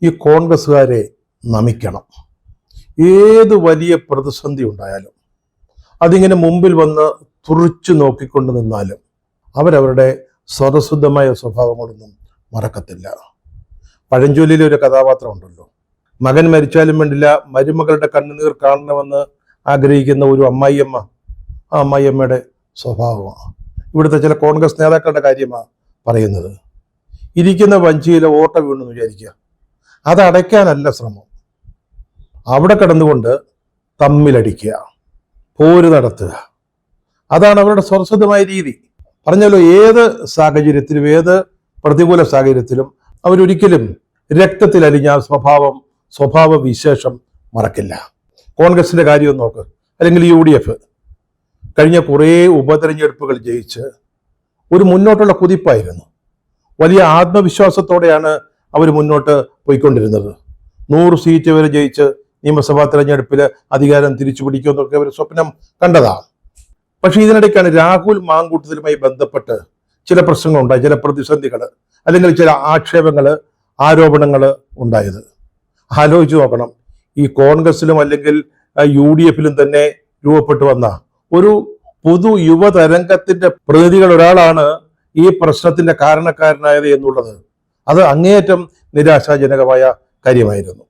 ഈ കോൺഗ്രസ്സുകാരെ നമിക്കണം. ഏത് വലിയ പ്രതിസന്ധി ഉണ്ടായാലും അതിങ്ങനെ മുമ്പിൽ വന്ന് തുറിച്ചു നോക്കിക്കൊണ്ട് നിന്നാലും അവരവരുടെ സ്വതസിദ്ധമായ സ്വഭാവങ്ങളൊന്നും മറക്കത്തില്ല. പഴഞ്ചൊല്ലിലെ ഒരു കഥാപാത്രം ഉണ്ടല്ലോ, മകൻ മരിച്ചാലും വേണ്ടില്ല മരുമകളുടെ കണ്ണുനീർ കാണണമെന്ന് ആഗ്രഹിക്കുന്ന ഒരു അമ്മായിയമ്മ. ആ അമ്മായിയമ്മയുടെ സ്വഭാവമാണ്. ഇവിടുത്തെ ചില കോൺഗ്രസ് നേതാക്കളുടെ കാര്യമാണ് പറയുന്നത്. ഇരിക്കുന്ന വഞ്ചിയിലെ ഓട്ട വീണെന്ന് വിചാരിക്കുക, അത് അടയ്ക്കാനല്ല ശ്രമം, അവിടെ കിടന്നുകൊണ്ട് തമ്മിലടിക്കുക, പോര് നടത്തുക. അതാണ് അവരുടെ സ്വതസിദ്ധമായ രീതി. പറഞ്ഞല്ലോ, ഏത് സാഹചര്യത്തിലും ഏത് പ്രതികൂല സാഹചര്യത്തിലും അവരൊരിക്കലും രക്തത്തിലരിഞ്ഞ സ്വഭാവ വിശേഷം മറക്കില്ല. കോൺഗ്രസിന്റെ കാര്യം നോക്ക്, അല്ലെങ്കിൽ UDF കഴിഞ്ഞ കുറേ ഉപതെരഞ്ഞെടുപ്പുകൾ ജയിച്ച് ഒരു മുന്നോട്ടുള്ള കുതിപ്പായിരുന്നു. വലിയ ആത്മവിശ്വാസത്തോടെയാണ് അവർ മുന്നോട്ട് പോയിക്കൊണ്ടിരുന്നത്. 100 സീറ്റ് വരെ ജയിച്ച് നിയമസഭാ തെരഞ്ഞെടുപ്പിൽ അധികാരം തിരിച്ചു പിടിക്കുമെന്നൊക്കെ അവർ സ്വപ്നം കണ്ടതാണ്. പക്ഷെ ഇതിനിടയ്ക്കാണ് രാഹുൽ മാങ്കൂട്ടത്തിലുമായി ബന്ധപ്പെട്ട് ചില പ്രശ്നങ്ങളുണ്ടായി, ചില പ്രതിസന്ധികൾ, അല്ലെങ്കിൽ ചില ആരോപണങ്ങൾ ഉണ്ടായത്. ആലോചിച്ച് നോക്കണം, ഈ കോൺഗ്രസിലും അല്ലെങ്കിൽ UDFിലും തന്നെ രൂപപ്പെട്ടു വന്ന ഒരു പൊതു യുവതരംഗത്തിന്റെ പ്രതിനിധികൾ ഒരാളാണ് ഈ പ്രശ്നത്തിന്റെ കാരണക്കാരനായത് എന്നുള്ളത്. അത് അങ്ങേയറ്റം നിരാശാജനകമായ കാര്യമായിരുന്നു.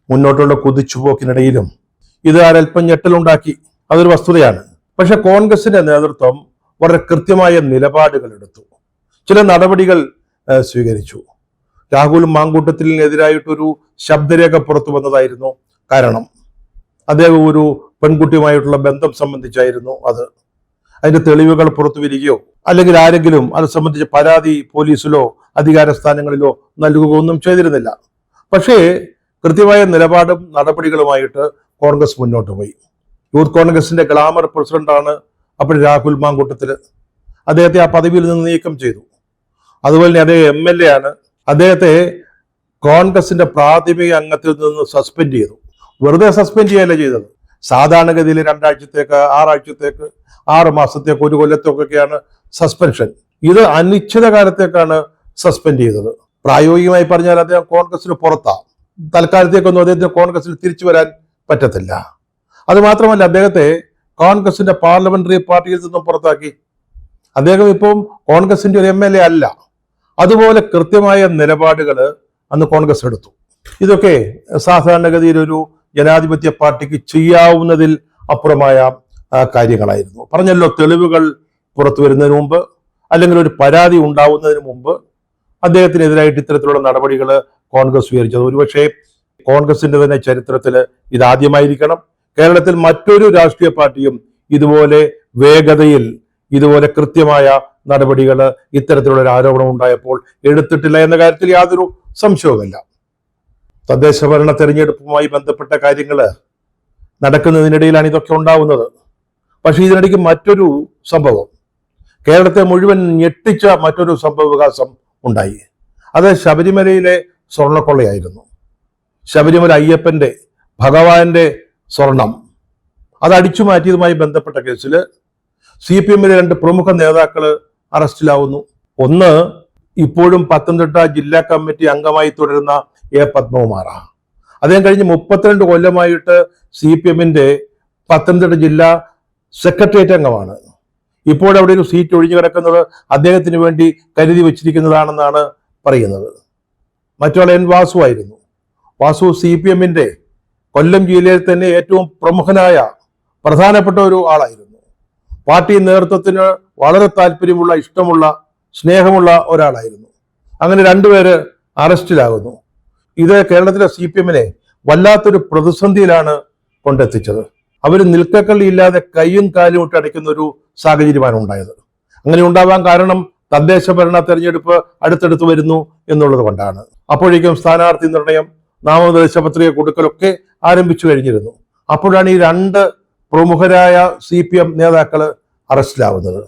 മുന്നോട്ടുള്ള കുതിച്ചുപോക്കിനിടയിലും ഇത് അല്പം ഞെട്ടലുണ്ടാക്കി, അതൊരു വസ്തുതയാണ്. പക്ഷെ കോൺഗ്രസിന്റെ നേതൃത്വം വളരെ കൃത്യമായ നിലപാടുകൾ എടുത്തു, ചില നടപടികൾ സ്വീകരിച്ചു. രാഹുൽ മാങ്കൂട്ടത്തിനെതിരായിട്ടൊരു ശബ്ദരേഖ പുറത്തു വന്നതായിരുന്നു കാരണം. അദ്ദേഹം ഒരു പെൺകുട്ടിയുമായിട്ടുള്ള ബന്ധം സംബന്ധിച്ചായിരുന്നു അത്. അതിന്റെ തെളിവുകൾ പുറത്തു വരികയോ അല്ലെങ്കിൽ ആരെങ്കിലും അത് സംബന്ധിച്ച് പരാതി പോലീസിലോ അധികാര സ്ഥാനങ്ങളിലോ നൽകുകയോ ഒന്നും ചെയ്തിരുന്നില്ല. പക്ഷേ കൃത്യമായ നിലപാടും നടപടികളുമായിട്ട് കോൺഗ്രസ് മുന്നോട്ട് പോയി. യൂത്ത് കോൺഗ്രസിന്റെ ഗ്ലാമർ പ്രസിഡന്റാണ് അപ്പോൾ രാഹുൽ മാങ്കൂട്ടത്തിൽ. അദ്ദേഹത്തെ ആ പദവിയിൽ നിന്ന് നീക്കം ചെയ്തു. അതുപോലെ തന്നെ അദ്ദേഹം MLA ആണ്. അദ്ദേഹത്തെ കോൺഗ്രസിന്റെ പ്രാഥമിക അംഗത്തിൽ നിന്ന് സസ്പെൻഡ് ചെയ്തു. വെറുതെ സസ്പെൻഡ് ചെയ്യല്ല ചെയ്തത്. സാധാരണഗതിയിൽ 2 ആഴ്ചത്തേക്ക്, 6 ആഴ്ചത്തേക്ക്, 6 മാസത്തേക്ക്, 1 കൊല്ലത്തേക്കൊക്കെയാണ് സസ്പെൻഷൻ. ഇത് അനിശ്ചിതകാലത്തേക്കാണ് സസ്പെൻഡ് ചെയ്തത്. പ്രായോഗികമായി പറഞ്ഞാൽ അദ്ദേഹം കോൺഗ്രസിന് പുറത്താണ്. തൽക്കാലത്തേക്കൊന്നും അദ്ദേഹത്തിന് കോൺഗ്രസിൽ തിരിച്ചു വരാൻ പറ്റത്തില്ല. അത് മാത്രമല്ല, അദ്ദേഹത്തെ കോൺഗ്രസിന്റെ പാർലമെന്ററി പാർട്ടിയിൽ നിന്നും പുറത്താക്കി. അദ്ദേഹം ഇപ്പം കോൺഗ്രസിന്റെ ഒരു MLA അല്ല. അതുപോലെ കൃത്യമായ നിലപാടുകൾ അന്ന് കോൺഗ്രസ് എടുത്തു. ഇതൊക്കെ സാധാരണഗതിയിൽ ഒരു ജനാധിപത്യ പാർട്ടിക്ക് ചെയ്യാവുന്നതിൽ അപ്പുറമായ കാര്യങ്ങളായിരുന്നു. പറഞ്ഞല്ലോ, തെളിവുകൾ പുറത്തു വരുന്നതിന് മുമ്പ് അല്ലെങ്കിൽ ഒരു പരാതി ഉണ്ടാവുന്നതിന് മുമ്പ് അദ്ദേഹത്തിനെതിരായിട്ട് ഇത്തരത്തിലുള്ള നടപടികൾ കോൺഗ്രസ് സ്വീകരിച്ചത് ഒരുപക്ഷെ കോൺഗ്രസിന്റെ തന്നെ ചരിത്രത്തിൽ ഇതാദ്യമായിരിക്കണം. കേരളത്തിൽ മറ്റൊരു രാഷ്ട്രീയ പാർട്ടിയും ഇതുപോലെ വേഗതയിൽ, ഇതുപോലെ കൃത്യമായ നടപടികൾ ഇത്തരത്തിലുള്ള ഒരു ആരോപണം ഉണ്ടായപ്പോൾ എടുത്തിട്ടില്ല എന്ന കാര്യത്തിൽ യാതൊരു സംശയവുമില്ല. തദ്ദേശ ഭരണ തെരഞ്ഞെടുപ്പുമായി ബന്ധപ്പെട്ട കാര്യങ്ങൾ നടക്കുന്നതിനിടയിലാണ് ഇതൊക്കെ ഉണ്ടാവുന്നത്. പക്ഷെ ഇതിനിടയ്ക്ക് മറ്റൊരു സംഭവം, കേരളത്തെ മുഴുവൻ ഞെട്ടിച്ച മറ്റൊരു സംഭവ വികാസം ഉണ്ടായി. അത് ശബരിമലയിലെ സ്വർണ്ണക്കൊള്ളയായിരുന്നു. ശബരിമല അയ്യപ്പന്റെ, ഭഗവാന്റെ സ്വർണം അത് അടിച്ചു മാറ്റിയതുമായി ബന്ധപ്പെട്ട കേസിൽ CPMലെ 2 പ്രമുഖ നേതാക്കൾ അറസ്റ്റിലാവുന്നു. ഒന്ന് ഇപ്പോഴും പത്തനംതിട്ട ജില്ലാ കമ്മിറ്റി അംഗമായി തുടരുന്ന A. പത്മകുമാർ. അദ്ദേഹം കഴിഞ്ഞ് 32 കൊല്ലമായിട്ട് CPMന്റെ പത്തനംതിട്ട ജില്ലാ സെക്രട്ടേറിയറ്റ് അംഗമാണ്. ഇപ്പോൾ അവിടെ ഒരു സീറ്റ് ഒഴിഞ്ഞു കിടക്കുന്നത് അദ്ദേഹത്തിന് വേണ്ടി കരുതി വച്ചിരിക്കുന്നതാണെന്നാണ് പറയുന്നത്. മറ്റൊരാൾ N. വാസു ആയിരുന്നു. വാസു CPMന്റെ കൊല്ലം ജില്ലയിൽ തന്നെ ഏറ്റവും പ്രമുഖനായ പ്രധാനപ്പെട്ട ഒരു ആളായിരുന്നു. പാർട്ടി നേതൃത്വത്തിന് വളരെ താല്പര്യമുള്ള, ഇഷ്ടമുള്ള, സ്നേഹമുള്ള ഒരാളായിരുന്നു. അങ്ങനെ 2 പേര് അറസ്റ്റിലാകുന്നു. ഇത് കേരളത്തിലെ CPMനെ വല്ലാത്തൊരു പ്രതിസന്ധിയിലാണ് കൊണ്ടെത്തിച്ചത്. അവർ നിൽക്കക്കള്ളിയില്ലാതെ കൈയും കാലും ഇട്ട് അടയ്ക്കുന്ന ഒരു സാഹചര്യമാണ് ഉണ്ടായത്. അങ്ങനെ ഉണ്ടാവാൻ കാരണം തദ്ദേശ ഭരണ തെരഞ്ഞെടുപ്പ് അടുത്തടുത്ത് വരുന്നു എന്നുള്ളത് കൊണ്ടാണ്. അപ്പോഴേക്കും സ്ഥാനാർത്ഥി നിർണയം, നാമനിർദ്ദേശ പത്രിക കൊടുക്കലൊക്കെ ആരംഭിച്ചു കഴിഞ്ഞിരുന്നു. അപ്പോഴാണ് ഈ 2 പ്രമുഖരായ CPM നേതാക്കൾ അറസ്റ്റിലാവുന്നത്.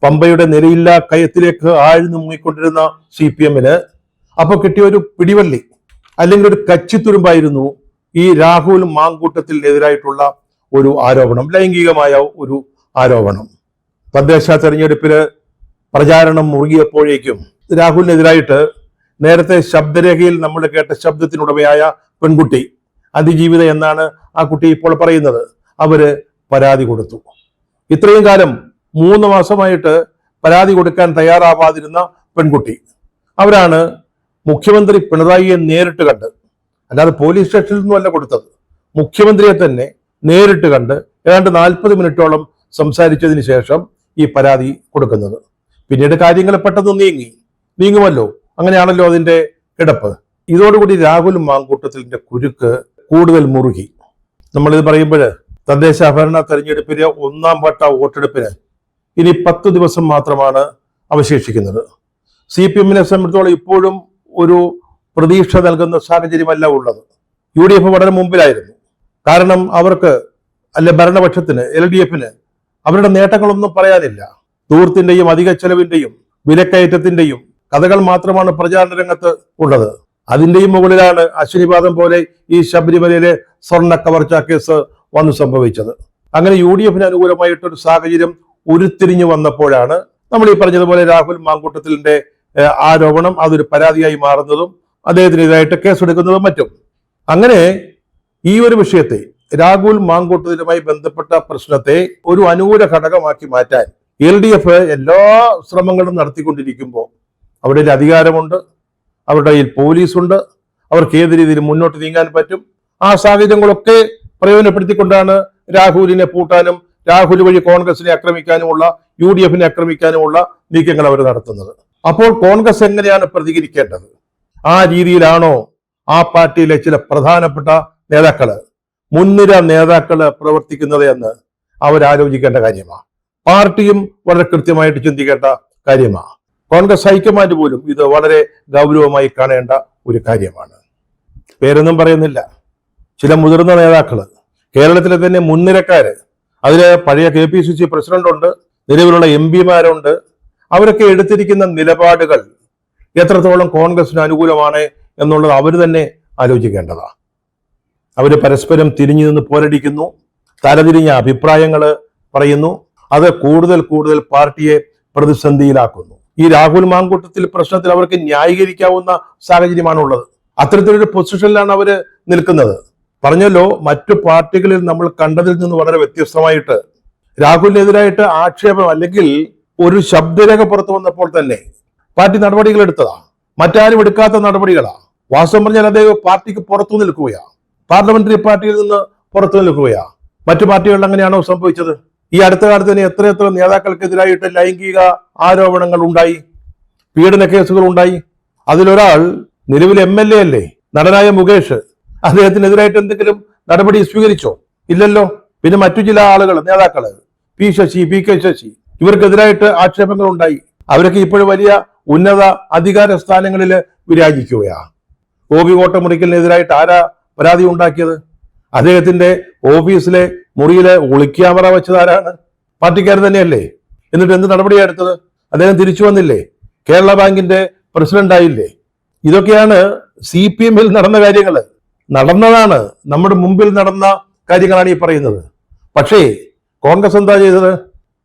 പമ്പയുടെ നിലയില്ലാ കയത്തിലേക്ക് ആഴ്ന്നു മുങ്ങിക്കൊണ്ടിരുന്ന CPMന് അപ്പോൾ കിട്ടിയ ഒരു പിടിവള്ളി അല്ലെങ്കിൽ ഒരു കച്ചിത്തുരുമ്പായിരുന്നു ഈ രാഹുൽ മാങ്കൂട്ടത്തിനെതിരായിട്ടുള്ള ഒരു ആരോപണം, ലൈംഗികമായ ഒരു ആരോപണം. തദ്ദേശ തെരഞ്ഞെടുപ്പില് പ്രചാരണം മുറുകിയപ്പോഴേക്കും രാഹുലിനെതിരായിട്ട് നേരത്തെ ശബ്ദരേഖയിൽ നമ്മൾ കേട്ട ശബ്ദത്തിനുടമയായ പെൺകുട്ടി അതിജീവിത എന്നാണ് ആ കുട്ടി ഇപ്പോൾ പറയുന്നത്. അവര് പരാതി കൊടുത്തു. ഇത്രയും കാലം 3 മാസമായിട്ട് പരാതി കൊടുക്കാൻ തയ്യാറാവാതിരുന്ന പെൺകുട്ടി, അവരാണ് മുഖ്യമന്ത്രി പിണറായിയെ നേരിട്ട് കണ്ട്, അല്ലാതെ പോലീസ് സ്റ്റേഷനിൽ നിന്നുമല്ല കൊടുത്തത്, മുഖ്യമന്ത്രിയെ തന്നെ നേരിട്ട് കണ്ട് ഏതാണ്ട് 40 മിനിറ്റോളം സംസാരിച്ചതിന് ശേഷം ഈ പരാതി കൊടുക്കുന്നത്. പിന്നീട് കാര്യങ്ങൾ പെട്ടെന്ന് നീങ്ങുമല്ലോ, അങ്ങനെയാണല്ലോ അതിന്റെ കിടപ്പ്. ഇതോടുകൂടി രാഹുൽ മാങ്കൂട്ടത്തിന്റെ കുരുക്ക് കൂടുതൽ മുറുകി. നമ്മളിത് പറയുമ്പോൾ തദ്ദേശഭരണ തെരഞ്ഞെടുപ്പിലെ 1ാം വട്ട വോട്ടെടുപ്പിന് ഇനി 10 ദിവസം മാത്രമാണ് അവശേഷിക്കുന്നത്. CPM-നെ സംബന്ധിച്ചോളം ഇപ്പോഴും ഒരു പ്രതീക്ഷ നൽകുന്ന സാഹചര്യമല്ല ഉള്ളത്. UDF വളരെ മുമ്പിലായിരുന്നു. കാരണം അവർക്ക് ഭരണപക്ഷത്തിന് LDF-ന് അവരുടെ നേട്ടങ്ങളൊന്നും പറയാനില്ല. ദൂരത്തിന്റെയും അധിക ചെലവിന്റെയും വിലക്കയറ്റത്തിന്റെയും കഥകൾ മാത്രമാണ് പ്രചാരണ രംഗത്ത് ഉള്ളത്. അതിന്റെയും മുകളിലാണ് അശ്വനിപാതം പോലെ ഈ ശബരിമലയിലെ സ്വർണ്ണ കവർച്ചാ കേസ് വന്നു സംഭവിച്ചത്. അങ്ങനെ UDF-ന് അനുകൂലമായിട്ടൊരു സാഹചര്യം ഉരുത്തിരിഞ്ഞു വന്നപ്പോഴാണ് നമ്മൾ ഈ പറഞ്ഞതുപോലെ രാഹുൽ മാങ്കൂട്ടത്തിന്റെ ആരോപണം അതൊരു പരാതിയായി മാറുന്നതും അദ്ദേഹത്തിനെതിരായിട്ട് കേസെടുക്കുന്നതും മറ്റും. അങ്ങനെ ഈ ഒരു വിഷയത്തെ, രാഹുൽ മാങ്കൂട്ടത്തിലുമായി ബന്ധപ്പെട്ട പ്രശ്നത്തെ ഒരു അനുകൂല ഘടകമാക്കി മാറ്റാൻ LDF എല്ലാ ശ്രമങ്ങളും നടത്തിക്കൊണ്ടിരിക്കുമ്പോൾ അവിടെ ഒരു അധികാരമുണ്ട്, അവരുടെ കയ്യിൽ പോലീസുണ്ട്, അവർക്ക് ഏത് രീതിയിൽ മുന്നോട്ട് നീങ്ങാൻ പറ്റും. ആ സാഹചര്യങ്ങളൊക്കെ പ്രയോജനപ്പെടുത്തിക്കൊണ്ടാണ് രാഹുലിനെ പൂട്ടാനും രാഹുൽ വഴി കോൺഗ്രസിനെ ആക്രമിക്കാനുമുള്ള UDF-നെ ആക്രമിക്കാനുമുള്ള നീക്കങ്ങൾ അവർ നടത്തുന്നത്. അപ്പോൾ കോൺഗ്രസ് എങ്ങനെയാണ് പ്രതികരിക്കേണ്ടത്? ആ രീതിയിലാണോ ആ പാർട്ടിയിലെ ചില പ്രധാനപ്പെട്ട നേതാക്കള്, മുൻനിര നേതാക്കള് പ്രവർത്തിക്കുന്നത് എന്ന് അവരാലോചിക്കേണ്ട കാര്യമാണ്. പാർട്ടിയും വളരെ കൃത്യമായിട്ട് ചിന്തിക്കേണ്ട കാര്യമാണ്. കോൺഗ്രസ് ഹൈക്കമാൻഡ് പോലും ഇത് വളരെ ഗൗരവമായി കാണേണ്ട ഒരു കാര്യമാണ്. പേരൊന്നും പറയുന്നില്ല, ചില മുതിർന്ന നേതാക്കള്, കേരളത്തിലെ തന്നെ മുൻനിരക്കാര്, അതില് പഴയ KPCC പ്രസിഡന്റ് ഉണ്ട്, നിലവിലുള്ള MP-മാരുണ്ട്. അവരൊക്കെ എടുത്തിരിക്കുന്ന നിലപാടുകൾ എത്രത്തോളം കോൺഗ്രസിന് അനുകൂലമാണ് എന്നുള്ളത് അവർ തന്നെ ആലോചിക്കേണ്ടതാണ്. അവര് പരസ്പരം തിരിഞ്ഞു നിന്ന് പോരടിക്കുന്നു, തലതിരിഞ്ഞ അഭിപ്രായങ്ങൾ പറയുന്നു. അത് കൂടുതൽ പാർട്ടിയെ പ്രതിസന്ധിയിലാക്കുന്നു. ഈ രാഹുൽ മാങ്കൂട്ടത്തിൽ പ്രശ്നത്തിൽ അവർക്ക് ന്യായീകരിക്കാവുന്ന സാഹചര്യമാണുള്ളത്. അത്തരത്തിലൊരു പൊസിഷനിലാണ് അവര് നിൽക്കുന്നത്. പറഞ്ഞല്ലോ, മറ്റു പാർട്ടികളിൽ നമ്മൾ കണ്ടതിൽ നിന്ന് വളരെ വ്യത്യസ്തമായിട്ട് രാഹുലിനെതിരായിട്ട് ആക്ഷേപം അല്ലെങ്കിൽ ഒരു ശബ്ദരേഖ പുറത്തു വന്നപ്പോൾ തന്നെ പാർട്ടി നടപടികൾ എടുത്തതാ. മറ്റാരും എടുക്കാത്ത നടപടികളാ. വാസ്തവം പറഞ്ഞാൽ അദ്ദേഹം പാർട്ടിക്ക് പുറത്തു നിൽക്കുകയാ, പാർലമെന്ററി പാർട്ടിയിൽ നിന്ന് പുറത്തു നിൽക്കുകയാ. മറ്റു പാർട്ടികളിൽ അങ്ങനെയാണോ സംഭവിച്ചത്? ഈ അടുത്ത കാലത്ത് തന്നെ എത്ര നേതാക്കൾക്കെതിരായിട്ട് ലൈംഗിക ആരോപണങ്ങൾ ഉണ്ടായി, പീഡന കേസുകൾ ഉണ്ടായി. അതിലൊരാൾ നിലവിൽ MLA അല്ലേ, നടനായ മുകേഷ്, അദ്ദേഹത്തിനെതിരായിട്ട് എന്തെങ്കിലും നടപടി സ്വീകരിച്ചോ? ഇല്ലല്ലോ. പിന്നെ മറ്റു ചില ആളുകൾ, നേതാക്കള്, P. K. ശശി, ഇവർക്കെതിരായിട്ട് ആക്ഷേപങ്ങൾ ഉണ്ടായി. അവരൊക്കെ ഇപ്പോഴും വലിയ ഉന്നത അധികാര സ്ഥാനങ്ങളിൽ വിരാജിക്കുകയാണ്. ഗോപി കോട്ടമുറിക്കലിനെതിരായിട്ട് ആരാ പരാതി ഉണ്ടാക്കിയത്? അദ്ദേഹത്തിന്റെ ഓഫീസിലെ മുറിയിലെ ഒളിക്യാമറ വെച്ചതാരാണ്? പാർട്ടിക്കാർ തന്നെയല്ലേ. എന്നിട്ട് എന്ത് നടപടിയാണ് എടുത്തത്? അദ്ദേഹം തിരിച്ചു വന്നില്ലേ, കേരള ബാങ്കിന്റെ പ്രസിഡന്റ് ആയില്ലേ. ഇതൊക്കെയാണ് CPM-ൽ നടന്ന കാര്യങ്ങൾ. നടന്നതാണ്, നമ്മുടെ മുമ്പിൽ നടന്ന കാര്യങ്ങളാണ് ഈ പറയുന്നത്. പക്ഷേ കോൺഗ്രസ് എന്താ ചെയ്തത്?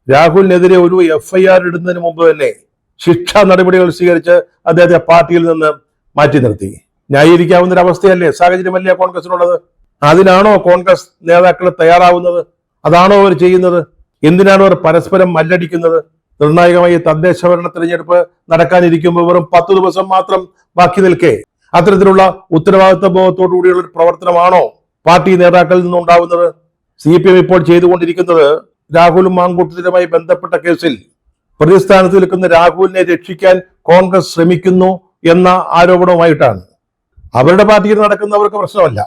രാഹുലിനെതിരെ ഒരു FIR ഇടുന്നതിന് മുമ്പ് തന്നെ ശിക്ഷാ നടപടികൾ സ്വീകരിച്ച് അദ്ദേഹത്തെ പാർട്ടിയിൽ നിന്ന് മാറ്റി നിർത്തി. ന്യായീകരിക്കാവുന്ന ഒരു അവസ്ഥയല്ലേ, സാഹചര്യമല്ലേ കോൺഗ്രസിനുള്ളത്? അതിനാണോ കോൺഗ്രസ് നേതാക്കൾ തയ്യാറാവുന്നത്? അതാണോ അവർ ചെയ്യുന്നത്? എന്തിനാണ് അവർ പരസ്പരം മല്ലടിക്കുന്നത്? നിർണായകമായി തദ്ദേശ ഭരണ തെരഞ്ഞെടുപ്പ് നടക്കാനിരിക്കുമ്പോൾ വെറും 10 ദിവസം മാത്രം ബാക്കി നിൽക്കെ അത്തരത്തിലുള്ള ഉത്തരവാദിത്വ ബോധത്തോടു കൂടിയുള്ള ഒരു പ്രവർത്തനമാണോ പാർട്ടി നേതാക്കളിൽ നിന്നുണ്ടാവുന്നത്? CPM ഇപ്പോൾ ചെയ്തുകൊണ്ടിരിക്കുന്നത് രാഹുൽ മാങ്കൂട്ടത്തിലുമായി ബന്ധപ്പെട്ട കേസിൽ പ്രതിസ്ഥാനത്ത് നിൽക്കുന്ന രാഹുലിനെ രക്ഷിക്കാൻ കോൺഗ്രസ് ശ്രമിക്കുന്നു എന്ന ആരോപണവുമായിട്ടാണ്. അവരുടെ പാർട്ടിയിൽ നടക്കുന്നവർക്ക് പ്രശ്നമല്ല.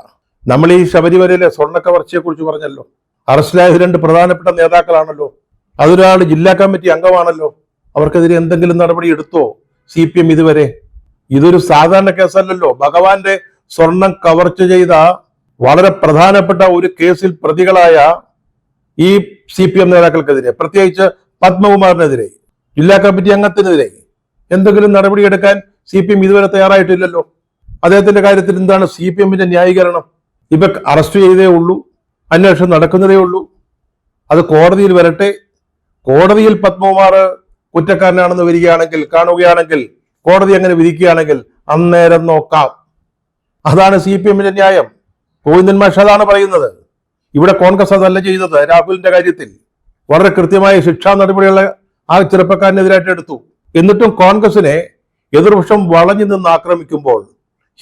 നമ്മൾ ഈ ശബരിമലയിലെ സ്വർണ്ണ കവർച്ചയെ കുറിച്ച് പറഞ്ഞല്ലോ, അറസ്റ്റിലായ 2 പ്രധാനപ്പെട്ട നേതാക്കളാണല്ലോ, അതൊരാൾ ജില്ലാ കമ്മിറ്റി അംഗമാണല്ലോ. അവർക്കെതിരെ എന്തെങ്കിലും നടപടി എടുത്തോ CPM ഇതുവരെ? ഇതൊരു സാധാരണ കേസല്ലല്ലോ. ഭഗവാന്റെ സ്വർണം കവർച്ച ചെയ്ത വളരെ പ്രധാനപ്പെട്ട ഒരു കേസിൽ പ്രതികളായ ഈ CPM നേതാക്കൾക്കെതിരെ, പ്രത്യേകിച്ച് പത്മകുമാറിനെതിരെ, ജില്ലാ കമ്മിറ്റി അംഗത്തിനെതിരെ എന്തെങ്കിലും നടപടിയെടുക്കാൻ CPM ഇതുവരെ തയ്യാറായിട്ടില്ലല്ലോ. അദ്ദേഹത്തിന്റെ കാര്യത്തിൽ എന്താണ് CPM-ന്റെ ന്യായീകരണം? ഇപ്പൊ അറസ്റ്റ് ചെയ്തേ ഉള്ളൂ, അന്വേഷണം നടക്കുന്നതേ ഉള്ളൂ, അത് കോടതിയിൽ വരട്ടെ. കോടതിയിൽ പത്മകുമാർ കുറ്റക്കാരനാണെന്ന് കാണുകയാണെങ്കിൽ, കോടതി അങ്ങനെ വിധിക്കുകയാണെങ്കിൽ അന്നേരം നോക്കാം. അതാണ് CPM-ന്റെ ന്യായം. ഗോവിന്ദൻ മാഷ് അതാണ് പറയുന്നത്. ഇവിടെ കോൺഗ്രസ് അതല്ല ചെയ്തത്. രാഹുലിന്റെ കാര്യത്തിൽ വളരെ കൃത്യമായ ശിക്ഷാ നടപടികൾ ആ ചെറുപ്പക്കാരനെതിരായിട്ട് എടുത്തു. എന്നിട്ടും കോൺഗ്രസിനെ എതിർപക്ഷം വളഞ്ഞു നിന്ന് ആക്രമിക്കുമ്പോൾ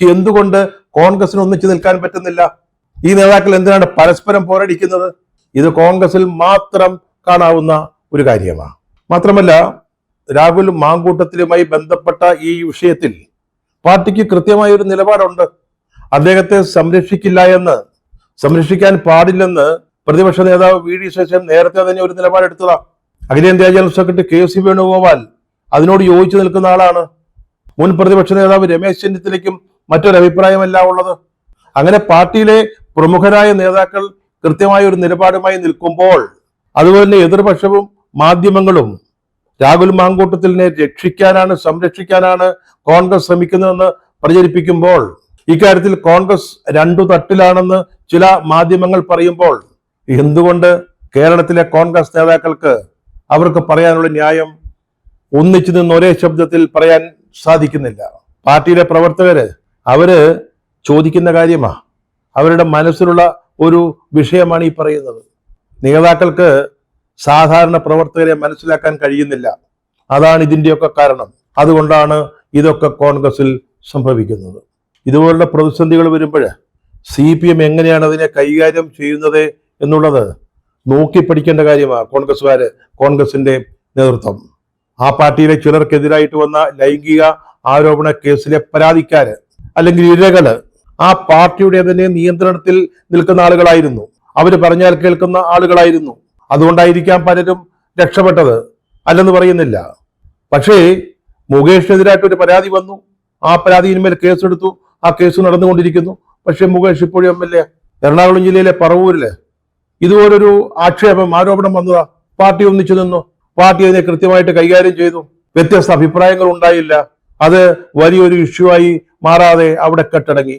എന്തുകൊണ്ട് കോൺഗ്രസിന് ഒന്നിച്ചു നിൽക്കാൻ പറ്റുന്നില്ല? ഈ നേതാക്കൾ എന്തിനാണ് പരസ്പരം പോരടിക്കുന്നത്? ഇത് കോൺഗ്രസിൽ മാത്രം കാണാവുന്ന ഒരു കാര്യമാണ്. മാത്രമല്ല, രാഹുൽ മാങ്കൂട്ടത്തിലുമായി ബന്ധപ്പെട്ട ഈ വിഷയത്തിൽ പാർട്ടിക്ക് കൃത്യമായ ഒരു നിലപാടുണ്ട്. അദ്ദേഹത്തെ സംരക്ഷിക്കാൻ പാടില്ലെന്ന് പ്രതിപക്ഷ നേതാവ് VD സതീശൻ നേരത്തെ തന്നെ ഒരു നിലപാടെടുത്തതാ. അഖിലേന്ത്യാ ജനറൽ സെക്രട്ടറി KC വേണുഗോപാൽ അതിനോട് യോജിച്ചു നിൽക്കുന്ന ആളാണ്. മുൻ പ്രതിപക്ഷ നേതാവ് രമേശ് ചെന്നിത്തലയ്ക്കും മറ്റൊരു അഭിപ്രായമല്ല ഉള്ളത്. അങ്ങനെ പാർട്ടിയിലെ പ്രമുഖരായ നേതാക്കൾ കൃത്യമായ ഒരു നിലപാടുമായി നിൽക്കുമ്പോൾ, അതുപോലെ എതിർപക്ഷവും മാധ്യമങ്ങളും രാഹുൽ മാങ്കൂട്ടത്തിലിനെ സംരക്ഷിക്കാനാണ് കോൺഗ്രസ് ശ്രമിക്കുന്നതെന്ന് പ്രചരിപ്പിക്കുമ്പോൾ, ഇക്കാര്യത്തിൽ കോൺഗ്രസ് രണ്ടു തട്ടിലാണെന്ന് ചില മാധ്യമങ്ങൾ പറയുമ്പോൾ, എന്തുകൊണ്ട് കേരളത്തിലെ കോൺഗ്രസ് നേതാക്കൾക്ക് അവർക്ക് പറയാനുള്ള ന്യായം ഒന്നിച്ചു നിന്ന് ഒരേ ശബ്ദത്തിൽ പറയാൻ സാധിക്കുന്നില്ല? പാർട്ടിയിലെ പ്രവർത്തകര് അവര് ചോദിക്കുന്ന കാര്യമാ, അവരുടെ മനസ്സിലുള്ള ഒരു വിഷയമാണ് ഈ പറയുന്നത്. നേതാക്കൾക്ക് സാധാരണ പ്രവർത്തകരെ മനസ്സിലാക്കാൻ കഴിയുന്നില്ല. അതാണ് ഇതിന്റെയൊക്കെ കാരണം. അതുകൊണ്ടാണ് ഇതൊക്കെ കോൺഗ്രസിൽ സംഭവിക്കുന്നത്. ഇതുപോലുള്ള പ്രതിസന്ധികൾ വരുമ്പോൾ CPM എങ്ങനെയാണ് അതിനെ കൈകാര്യം ചെയ്യുന്നത് എന്നുള്ളത് നോക്കി പഠിക്കേണ്ട കാര്യമാണ് കോൺഗ്രസിന്റെ നേതൃത്വം. ആ പാർട്ടിയിലെ ചിലർക്കെതിരായിട്ട് വന്ന ലൈംഗിക ആരോപണ കേസിലെ പരാതിക്കാര് അല്ലെങ്കിൽ ഇരകള് ആ പാർട്ടിയുടെ തന്നെ നിയന്ത്രണത്തിൽ നിൽക്കുന്ന ആളുകളായിരുന്നു. അവര് പറഞ്ഞാൽ കേൾക്കുന്ന ആളുകളായിരുന്നു. അതുകൊണ്ടായിരിക്കാം പലരും രക്ഷപ്പെട്ടത്, അല്ലെന്ന് പറയുന്നില്ല. പക്ഷേ മുകേഷിനെതിരായിട്ട് ഒരു പരാതി വന്നു. ആ പരാതിയിന്മേൽ കേസെടുത്തു. ആ കേസ് നടന്നുകൊണ്ടിരിക്കുന്നു. പക്ഷെ മുകേഷ് ഇപ്പോഴും MLA. എറണാകുളം ജില്ലയിലെ പറവൂരില് ഇതുപോലൊരു ആരോപണം വന്നതാ. പാർട്ടി ഒന്നിച്ചു നിന്നു. പാർട്ടി അതിനെ കൃത്യമായിട്ട് കൈകാര്യം ചെയ്തു. വ്യത്യസ്ത അഭിപ്രായങ്ങൾ ഉണ്ടായില്ല. അത് വലിയൊരു ഇഷ്യൂ ആയി മാറാതെ അവിടെ കെട്ടടങ്ങി.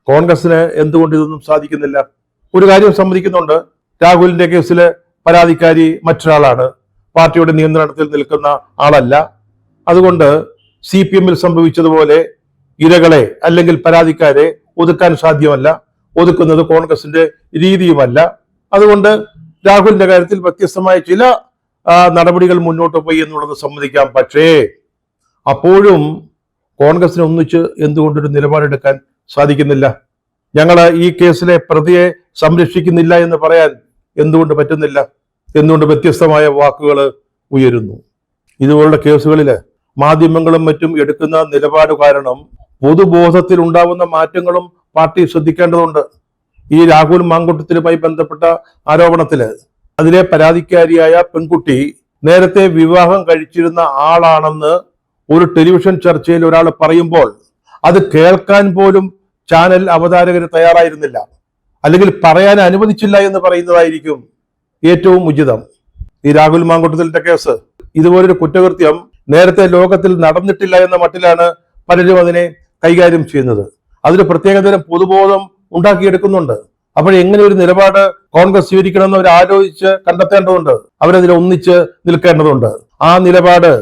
കോൺഗ്രസിന് എന്തുകൊണ്ട് ഇതൊന്നും സാധിക്കുന്നില്ല? ഒരു കാര്യം സമ്മതിക്കുന്നുണ്ട്, രാഹുലിന്റെ കേസില് പരാതിക്കാരി മറ്റൊരാളാണ്, പാർട്ടിയുടെ നിയന്ത്രണത്തിൽ നിൽക്കുന്ന ആളല്ല. അതുകൊണ്ട് CPM-ൽ സംഭവിച്ചതുപോലെ ഇരകളെ അല്ലെങ്കിൽ പരാതിക്കാരെ ഒതുക്കാൻ സാധ്യമല്ല. ഒതുക്കുന്നത് കോൺഗ്രസിന്റെ രീതിയുമല്ല. അതുകൊണ്ട് രാഹുലിന്റെ കാര്യത്തിൽ വ്യത്യസ്തമായ ചില നടപടികൾ മുന്നോട്ട് പോയി എന്നുള്ളത് സമ്മതിക്കാം. പക്ഷേ അപ്പോഴും കോൺഗ്രസിനെ ഒന്നിച്ച് എന്തുകൊണ്ടൊരു നിലപാടെടുക്കാൻ സാധിക്കുന്നില്ല? ഞങ്ങൾ ഈ കേസിലെ പ്രതിയെ സംരക്ഷിക്കുന്നില്ല എന്ന് പറയാൻ എന്തുകൊണ്ട് പറ്റുന്നില്ല? എന്തുകൊണ്ട് വ്യത്യസ്തമായ വാക്കുകൾ ഉയരുന്നു? ഇതുപോലുള്ള കേസുകളിൽ മാധ്യമങ്ങളും മറ്റും എടുക്കുന്ന നിലപാട് കാരണം പൊതുബോധത്തിൽ ഉണ്ടാവുന്ന മാറ്റങ്ങളും പാർട്ടി ശ്രദ്ധിക്കേണ്ടതുണ്ട്. ഈ രാഹുൽ മാങ്കൂട്ടത്തിലുമായി ബന്ധപ്പെട്ട ആരോപണത്തില് അതിലെ പരാതിക്കാരിയായ പെൺകുട്ടി നേരത്തെ വിവാഹം കഴിച്ചിരുന്ന ആളാണെന്ന് ഒരു ടെലിവിഷൻ ചർച്ചയിൽ ഒരാൾ പറയുമ്പോൾ അത് കേൾക്കാൻ പോലും ചാനൽ അവതാരകർ തയ്യാറായിരുന്നില്ല, അല്ലെങ്കിൽ പറയാൻ അനുവദിച്ചില്ല എന്ന് പറയുന്നതായിരിക്കും ഏറ്റവും ഉചിതം. ഈ രാഹുൽ മാങ്കൂട്ടത്തിലിന്റെ കേസ് ഇതുപോലൊരു കുറ്റകൃത്യം നേരത്തെ ലോകത്തിൽ നടന്നിട്ടില്ല എന്ന മട്ടിലാണ് പലരും അതിനെ കൈകാര്യം ചെയ്യുന്നത്. അതിന് പ്രത്യേകതരം പൊതുബോധം ഉണ്ടാക്കിയെടുക്കുന്നുണ്ട്. അപ്പോഴെങ്ങനെ ഒരു നിലപാട് കോൺഗ്രസ് സ്വീകരിക്കണമെന്ന് അവർ ആലോചിച്ച് കണ്ടെത്തേണ്ടതുണ്ട്. അവരതിൽ ഒന്നിച്ച് നിൽക്കേണ്ടതുണ്ട്. ആ നിലപാട്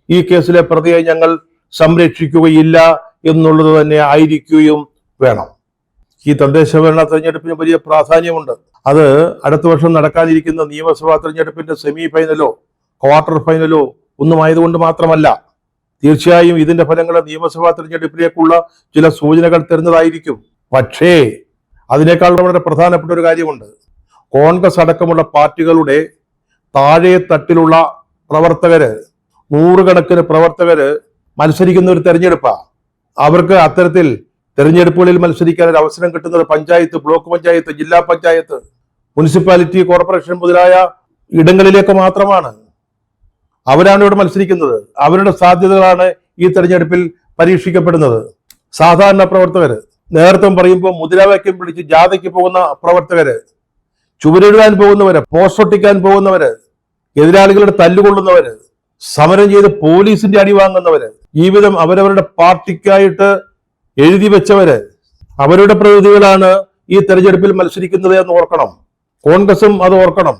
ഈ കേസിലെ പ്രതിയെ ഞങ്ങൾ സംരക്ഷിക്കുകയില്ല എന്നുള്ളത് തന്നെ ആയിരിക്കുകയും വേണം. ഈ തദ്ദേശ ഭരണ തെരഞ്ഞെടുപ്പിന് വലിയ പ്രാധാന്യമുണ്ട്. അത് അടുത്ത വർഷം നടക്കാനിരിക്കുന്ന നിയമസഭാ തെരഞ്ഞെടുപ്പിന്റെ സെമി ഫൈനലോ ക്വാർട്ടർ ഫൈനലോ ഒന്നും ആയതുകൊണ്ട് മാത്രമല്ല. തീർച്ചയായും ഇതിന്റെ ഫലങ്ങൾ നിയമസഭാ തെരഞ്ഞെടുപ്പിലേക്കുള്ള ചില സൂചനകൾ തരുന്നതായിരിക്കും. പക്ഷേ അതിനേക്കാൾ വളരെ പ്രധാനപ്പെട്ട ഒരു കാര്യമുണ്ട്. കോൺഗ്രസ് അടക്കമുള്ള പാർട്ടികളുടെ താഴെ തട്ടിലുള്ള പ്രവർത്തകര്, നൂറുകണക്കിന് പ്രവർത്തകര് മത്സരിക്കുന്ന ഒരു തെരഞ്ഞെടുപ്പാണ്. അവർക്ക് അത്തരത്തിൽ തെരഞ്ഞെടുപ്പുകളിൽ മത്സരിക്കാൻ ഒരു അവസരം കിട്ടുന്നത് പഞ്ചായത്ത്, ബ്ലോക്ക് പഞ്ചായത്ത്, ജില്ലാ പഞ്ചായത്ത്, മുനിസിപ്പാലിറ്റി, കോർപ്പറേഷൻ മുതലായ ഇടങ്ങളിലേക്ക് മാത്രമാണ്. അവരാണ് ഇവിടെ മത്സരിക്കുന്നത്. അവരുടെ സാധ്യതകളാണ് ഈ തെരഞ്ഞെടുപ്പിൽ പരീക്ഷിക്കപ്പെടുന്നത്. സാധാരണ പ്രവർത്തകര്, നേതൃത്വം പറയുമ്പോൾ മുദ്രാവാക്യം പിടിച്ച് ജാഥയ്ക്ക് പോകുന്ന പ്രവർത്തകര്, ചുവരെഴുതാൻ പോകുന്നവര്, പോസ്റ്റൊട്ടിക്കാൻ പോകുന്നവര്, എതിരാളികളുടെ തല്ലുകൊള്ളുന്നവര്, സമരം ചെയ്ത് പോലീസിന്റെ അടി വാങ്ങുന്നവര്, ജീവിതം അവരവരുടെ പാർട്ടിക്കായിട്ട് എഴുതി വെച്ചവര്, അവരുടെ പ്രതിനിധികളാണ് ഈ തെരഞ്ഞെടുപ്പിൽ മത്സരിക്കുന്നത് എന്ന് ഓർക്കണം. കോൺഗ്രസും അത് ഓർക്കണം.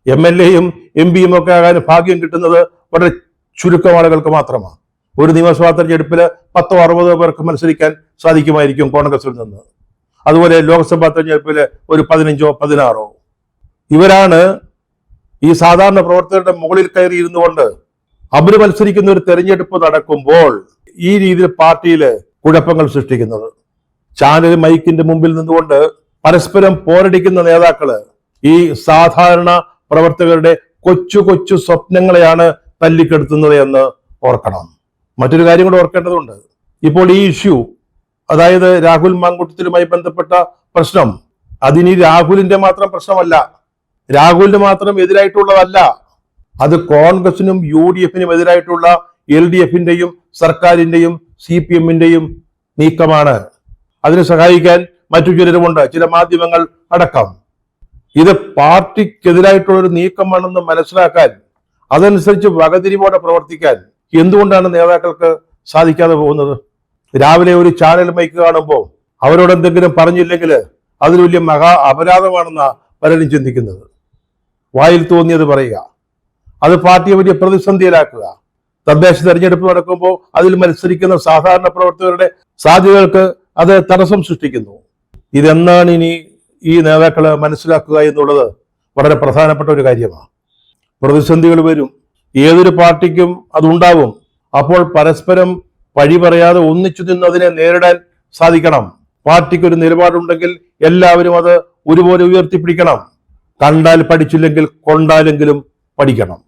MLA യും MP യും ഒക്കെ ആകാൻ ഭാഗ്യം കിട്ടുന്നത് വളരെ ചുരുക്കം ആളുകൾക്ക് മാത്രമാണ്. ഒരു നിയമസഭാ തെരഞ്ഞെടുപ്പിൽ 10-60 പേർക്ക് മത്സരിക്കാൻ സാധിക്കുമായിരിക്കും കോൺഗ്രസിൽ നിന്ന്. അതുപോലെ ലോക്സഭാ തെരഞ്ഞെടുപ്പിൽ ഒരു 15-16. ഇവരാണ് ഈ സാധാരണ പ്രവർത്തകരുടെ മുകളിൽ കയറി ഇരുന്നുകൊണ്ട് അവര് മത്സരിക്കുന്ന ഒരു തെരഞ്ഞെടുപ്പ് നടക്കുമ്പോൾ ഈ രീതിയിൽ പാർട്ടിയിൽ കുഴപ്പങ്ങൾ സൃഷ്ടിക്കുന്നത്. ചാനൽ മൈക്കിന്റെ മുമ്പിൽ നിന്നുകൊണ്ട് പരസ്പരം പോരടിക്കുന്ന നേതാക്കള് ഈ സാധാരണ പ്രവർത്തകരുടെ കൊച്ചു കൊച്ചു സ്വപ്നങ്ങളെയാണ് തല്ലിക്കെടുത്തുന്നത് എന്ന് ഓർക്കണം. മറ്റൊരു കാര്യം കൂടെ ഓർക്കേണ്ടതുണ്ട്. ഇപ്പോൾ ഈ ഇഷ്യൂ, അതായത് രാഹുൽ മാങ്കൂട്ടത്തിലുമായി ബന്ധപ്പെട്ട പ്രശ്നം, അതിനി രാഹുലിന്റെ മാത്രം പ്രശ്നമല്ല, രാഹുലിന് മാത്രം എതിരായിട്ടുള്ളതല്ല. അത് കോൺഗ്രസിനും UDF-നും എതിരായിട്ടുള്ള LDF-ന്റെയും സർക്കാരിന്റെയും CPM-ന്റെയും നീക്കമാണ്. അതിനെ സഹായിക്കാൻ മറ്റു ചിലരുമുണ്ട്, ചില മാധ്യമങ്ങൾ അടക്കം. ഇത് പാർട്ടിക്കെതിരായിട്ടുള്ള ഒരു നീക്കമാണെന്ന് മനസ്സിലാക്കാൻ, അതനുസരിച്ച് വകതിരിവോടെ പ്രവർത്തിക്കാൻ എന്തുകൊണ്ടാണ് നേതാക്കൾക്ക് സാധിക്കാതെ പോകുന്നത്? രാവിലെ ഒരു ചാനൽ മൈക്ക് കാണുമ്പോൾ അവരോട് എന്തെങ്കിലും പറഞ്ഞില്ലെങ്കിൽ അതിൽ വലിയ മഹാ അപരാധമാണെന്നാണ് പലരും ചിന്തിക്കുന്നത്. വായിൽ തോന്നിയത് പറയുക, അത് പാർട്ടിയെ വലിയ പ്രതിസന്ധിയിലാക്കുക. തദ്ദേശ തെരഞ്ഞെടുപ്പ് നടക്കുമ്പോൾ അതിൽ മത്സരിക്കുന്ന സാധാരണ പ്രവർത്തകരുടെ സാധ്യതകൾക്ക് അത് തടസ്സം സൃഷ്ടിക്കുന്നു. ഇതെന്നാണ് ഇനി ഈ നേതാക്കള് മനസ്സിലാക്കുക എന്നുള്ളത് വളരെ പ്രധാനപ്പെട്ട ഒരു കാര്യമാണ്. പ്രതിസന്ധികൾ വരും, ഏതൊരു പാർട്ടിക്കും അതുണ്ടാവും. അപ്പോൾ പരസ്പരം പഴി പറയാതെ ഒന്നിച്ചു നിന്ന് അതിനെ നേരിടാൻ സാധിക്കണം. പാർട്ടിക്ക് ഒരു നിലപാടുണ്ടെങ്കിൽ എല്ലാവരും അത് ഒരുപോലെ ഉയർത്തിപ്പിടിക്കണം. കണ്ടാൽ പഠിച്ചില്ലെങ്കിൽ കൊണ്ടാലെങ്കിലും പഠിക്കണം.